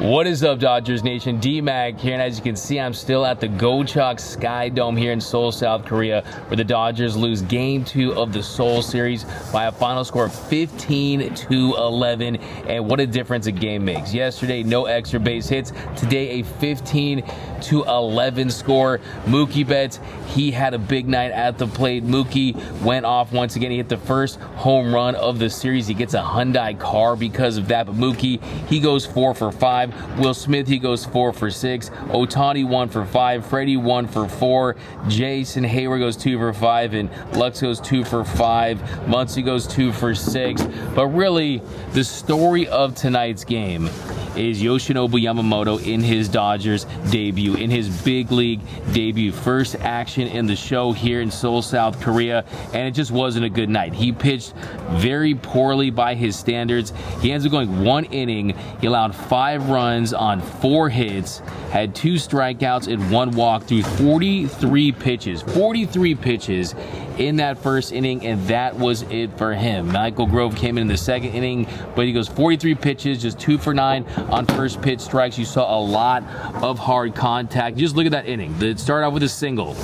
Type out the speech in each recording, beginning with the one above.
What is up, Dodgers Nation? D-Mac here, and as you can see, I'm still at the Gochok Sky Dome here in Seoul, South Korea, where the Dodgers lose Game 2 of the Seoul series by a final score of 15-11, and what a difference a game makes. Yesterday, no extra base hits. Today, a 15-11 score. Mookie Betts, he had a big night at the plate. Mookie went off once again. He hit the first home run of the series. He gets a Hyundai car because of that, but Mookie, he goes 4 for 5. Will Smith, he goes 4 for 6. Ohtani 1 for 5. Freddie 1 for 4. Jason Hayward goes 2 for 5, and Lux goes 2 for 5. Muncy goes 2 for 6. But really, the story of tonight's game is Yoshinobu Yamamoto in his Dodgers debut, in his big league debut. First action in the show here in Seoul, South Korea, and it just wasn't a good night. He pitched very poorly by his standards. He ends up going 1 inning. He allowed 5 runs on 4 hits, had 2 strikeouts and 1 walk through 43 pitches. 43 pitches in that first inning, and that was it for him. Michael Grove came in the second inning, but he goes 43 pitches, just 2 for 9 on first pitch strikes. You saw a lot of hard contact. Just look at that inning. It started off with a single,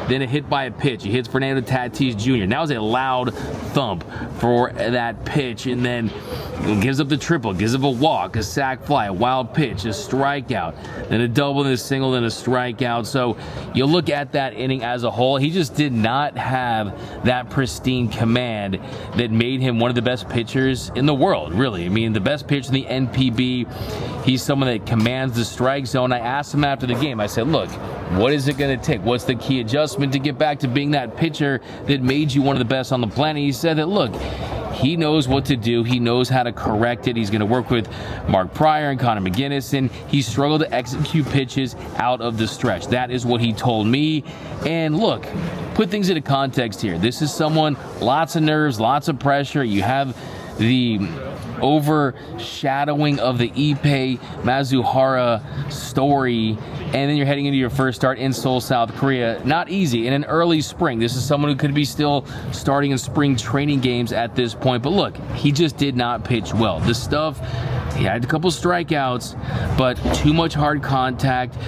then a hit by a pitch. He hits Fernando Tatis Jr. That was a loud thump for that pitch, and then gives up the triple, gives up a walk, a sac fly, a wild pitch, a strikeout, then a double, then a single, then a strikeout. So you look at that inning as a whole, he just did not have that pristine command that made him one of the best pitchers in the world, really. I mean, the best pitcher in the NPB. He's someone that commands the strike zone. I asked him after the game, I said, look, what is it going to take? What's the key adjustment to get back to being that pitcher that made you one of the best on the planet? He said that, look, he knows what to do. He knows how to correct it. He's going to work with Mark Pryor and Connor McGinnis, and he struggled to execute pitches out of the stretch. That is what he told me. And look, put things into context here. This is someone, lots of nerves, lots of pressure. You have the overshadowing of the Ippei Mizuhara story, and then you're heading into your first start in Seoul, South Korea. Not easy in an early spring. This is someone who could be still starting in spring training games at this point, but look, he just did not pitch well. The stuff, he had a couple strikeouts, but too much hard contact,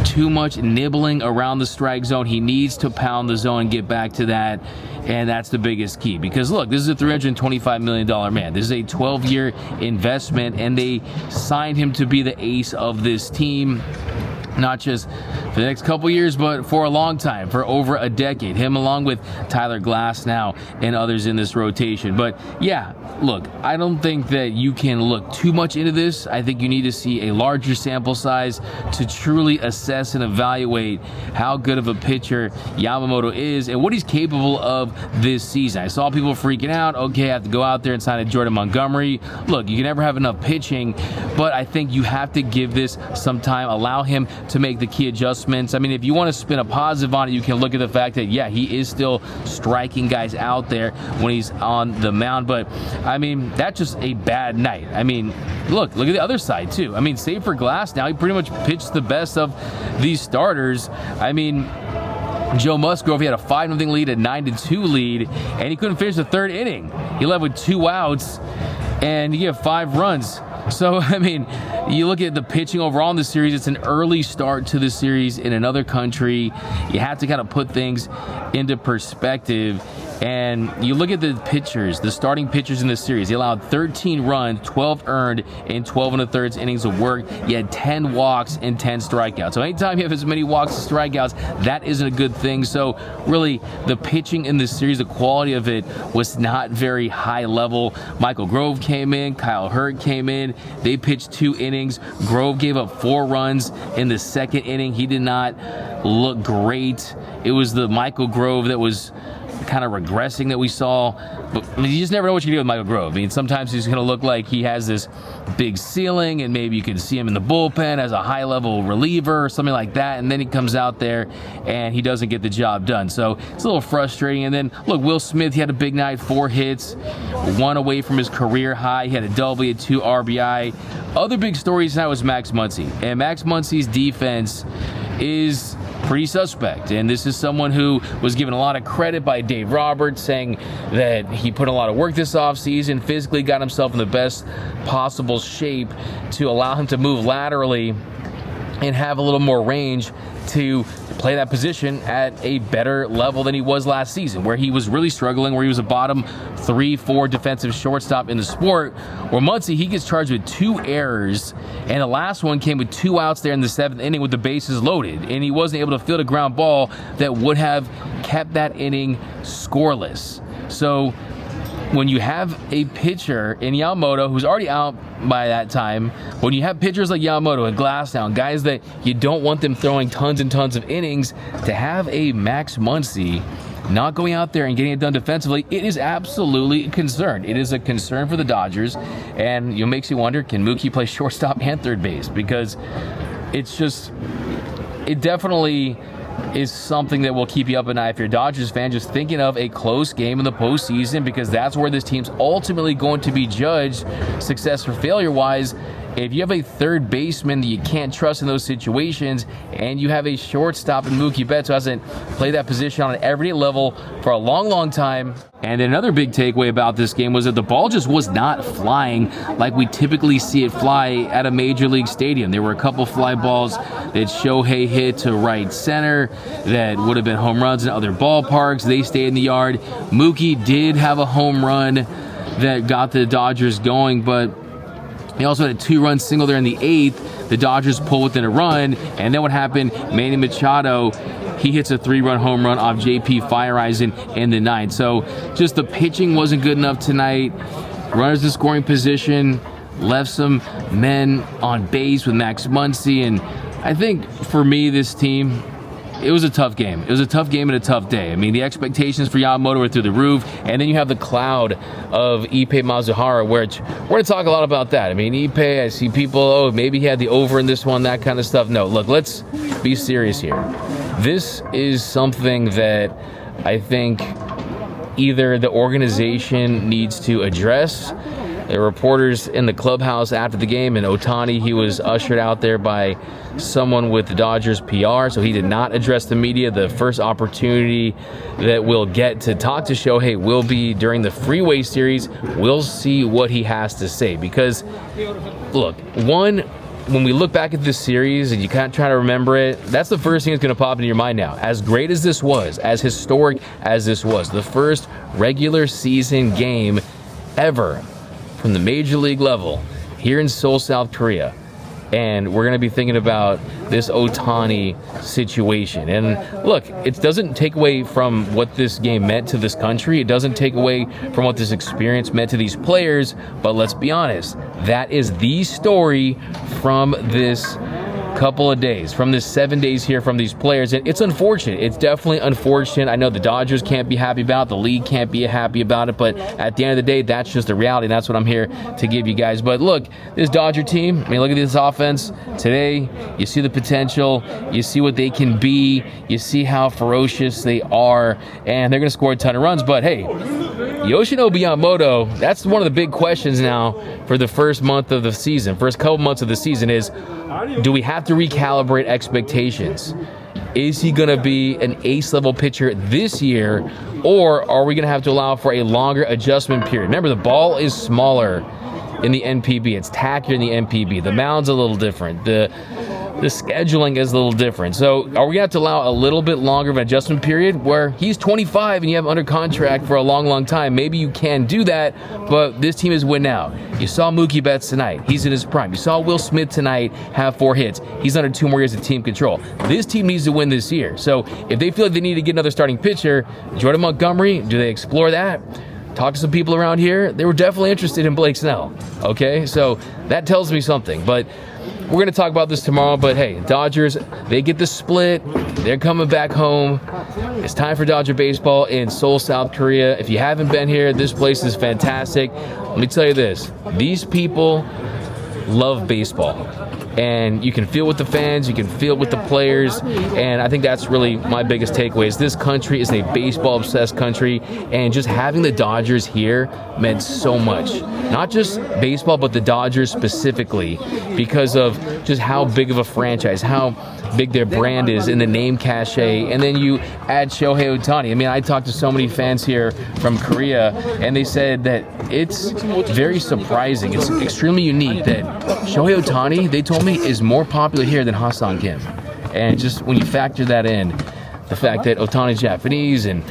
too much nibbling around the strike zone. He needs to pound the zone and get back to that, and that's the biggest key. Because look, this is a $325 million man. This is a 12-year investment, and they signed him to be the ace of this team. Not just for the next couple years, but for a long time, for over a decade. Him along with Tyler Glass now and others in this rotation. But yeah, look, I don't think that you can look too much into this. I think you need to see a larger sample size to truly assess and evaluate how good of a pitcher Yamamoto is and what he's capable of this season. I saw people freaking out. Okay, I have to go out there and sign a Jordan Montgomery. Look, you can never have enough pitching, but I think you have to give this some time, allow him to make the key adjustments. I mean, if you want to spin a positive on it, you can look at the fact that, yeah, he is still striking guys out there when he's on the mound. But, I mean, that's just a bad night. I mean, look at the other side, too. I mean, save for Glass now, he pretty much pitched the best of these starters. I mean, Joe Musgrove, he had a 5-0 lead, a 9-2 lead, and he couldn't finish the third inning. He led with 2 outs, and he had 5 runs. So, I mean, you look at the pitching overall in the series, it's an early start to the series in another country. You have to kind of put things into perspective. And you look at the pitchers, the starting pitchers in this series. He allowed 13 runs, 12 earned in 12 1/3 innings of work. He had 10 walks and 10 strikeouts. So anytime you have as many walks as strikeouts, that isn't a good thing. So really, the pitching in this series, the quality of it was not very high level. Michael Grove came in, Kyle Hurt came in. They pitched 2 innings. Grove gave up 4 runs in the second inning. He did not look great. It was the Michael Grove that was kind of regressing that we saw. But I mean, you just never know what you can do with Michael Grove. I mean, sometimes he's going to look like he has this big ceiling, and maybe you can see him in the bullpen as a high-level reliever or something like that, and then he comes out there and he doesn't get the job done. So it's a little frustrating. And then, look, Will Smith, he had a big night, 4 hits, 1 away from his career high. He had a double, he had 2 RBI. Other big stories tonight was Max Muncy. And Max Muncy's defense is pretty suspect. And this is someone who was given a lot of credit by Dave Roberts, saying that he put a lot of work this offseason, physically got himself in the best possible shape to allow him to move laterally and have a little more range to play that position at a better level than he was last season, where he was really struggling, where he was a bottom 3-4 defensive shortstop in the sport. Where Muncy, he gets charged with 2 errors, and the last one came with 2 outs there in the 7th inning with the bases loaded, and he wasn't able to field a ground ball that would have kept that inning scoreless. So when you have a pitcher in Yamamoto who's already out by that time, when you have pitchers like Yamamoto and Glassdown, guys that you don't want them throwing tons and tons of innings, to have a Max Muncy not going out there and getting it done defensively, it is absolutely a concern. It is a concern for the Dodgers, and it makes you wonder, can Mookie play shortstop and third base? Because it definitely is something that will keep you up at night if you're a Dodgers fan, just thinking of a close game in the postseason, because that's where this team's ultimately going to be judged success or failure wise. If you have a third baseman that you can't trust in those situations, and you have a shortstop in Mookie Betts who hasn't played that position on an everyday level for a long, long time. And another big takeaway about this game was that the ball just was not flying like we typically see it fly at a major league stadium. There were a couple fly balls that Shohei hit to right center that would have been home runs in other ballparks. They stayed in the yard. Mookie did have a home run that got the Dodgers going, but he also had a 2-run single there in the 8th. The Dodgers pull within a run, and then what happened? Manny Machado, he hits a 3-run home run off J.P. Fireisen in the 9th. So just the pitching wasn't good enough tonight. Runners in scoring position, left some men on base with Max Muncy, and I think for me, this team, it was a tough game. It was a tough game and a tough day. I mean, the expectations for Yamamoto were through the roof, and then you have the cloud of Ippei Mizuhara, which we're going to talk a lot about that. I mean, Ippei, I see people, maybe he had the over in this one, that kind of stuff. No, look, let's be serious here. This is something that I think either the organization needs to address. The reporters in the clubhouse after the game, and Ohtani, he was ushered out there by someone with the Dodgers PR, so he did not address the media. The first opportunity that we'll get to talk to Shohei will be during the Freeway Series. We'll see what he has to say, because, look, when we look back at this series and you kind of try to remember it, that's the first thing that's going to pop into your mind now. As great as this was, as historic as this was, the first regular season game ever from the major league level here in Seoul, South Korea. And we're going to be thinking about this Ohtani situation. And look, it doesn't take away from what this game meant to this country. It doesn't take away from what this experience meant to these players. But let's be honest, that is the story from this couple of days, from this 7 days here from these players. And it's unfortunate. It's definitely unfortunate. I know the Dodgers can't be happy about it. The league can't be happy about it. But at the end of the day, that's just the reality. And that's what I'm here to give you guys. But look, this Dodger team, I mean, look at this offense today. You see the potential. You see what they can be. You see how ferocious they are. And they're going to score a ton of runs. But hey, Yoshinobu Yamamoto, that's one of the big questions now for the first month of the season, first couple months of the season is, do we have to recalibrate expectations? Is he going to be an ace-level pitcher this year, or are we going to have to allow for a longer adjustment period? Remember, the ball is smaller in the NPB. It's tackier in the NPB. The mound's a little different. The scheduling is a little different. So are we going to have to allow a little bit longer of an adjustment period where he's 25 and you have him under contract for a long, long time? Maybe you can do that, but this team is win now. You saw Mookie Betts tonight. He's in his prime. You saw Will Smith tonight have 4 hits. He's under 2 more years of team control. This team needs to win this year. So if they feel like they need to get another starting pitcher, Jordan Montgomery, do they explore that? Talk to some people around here. They were definitely interested in Blake Snell. Okay, so that tells me something. But we're going to talk about this tomorrow. But hey, Dodgers, they get the split. They're coming back home. It's time for Dodger baseball in Seoul, South Korea. If you haven't been here, this place is fantastic. Let me tell you this. These people love baseball. And you can feel with the fans, you can feel with the players, and I think that's really my biggest takeaway is this country is a baseball-obsessed country, and just having the Dodgers here meant so much. Not just baseball, but the Dodgers specifically, because of just how big of a franchise, how big their brand is in the name cachet, and then you add Shohei Ohtani. I mean, I talked to so many fans here from Korea, and they said that it's very surprising, it's extremely unique that Shohei Ohtani, they told me, is more popular here than Ha-Seong Kim. And just when you factor that in, the fact that Ohtani's Japanese and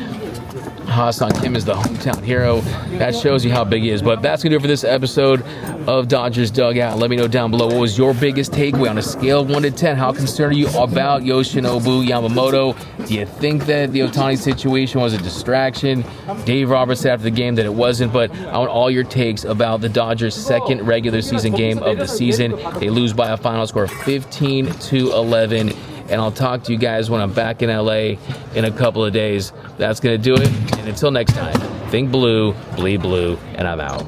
Ha-Seong Kim is the hometown hero, that shows you how big he is. But that's going to do it for this episode of Dodgers Dugout. Let me know down below, what was your biggest takeaway on a scale of 1 to 10? How concerned are you about Yoshinobu Yamamoto? Do you think that the Ohtani situation was a distraction? Dave Roberts said after the game that it wasn't, but I want all your takes about the Dodgers' second regular season game of the season. They lose by a final score of 15-11. And I'll talk to you guys when I'm back in LA in a couple of days. That's going to do it. And until next time, think blue, bleed blue, and I'm out.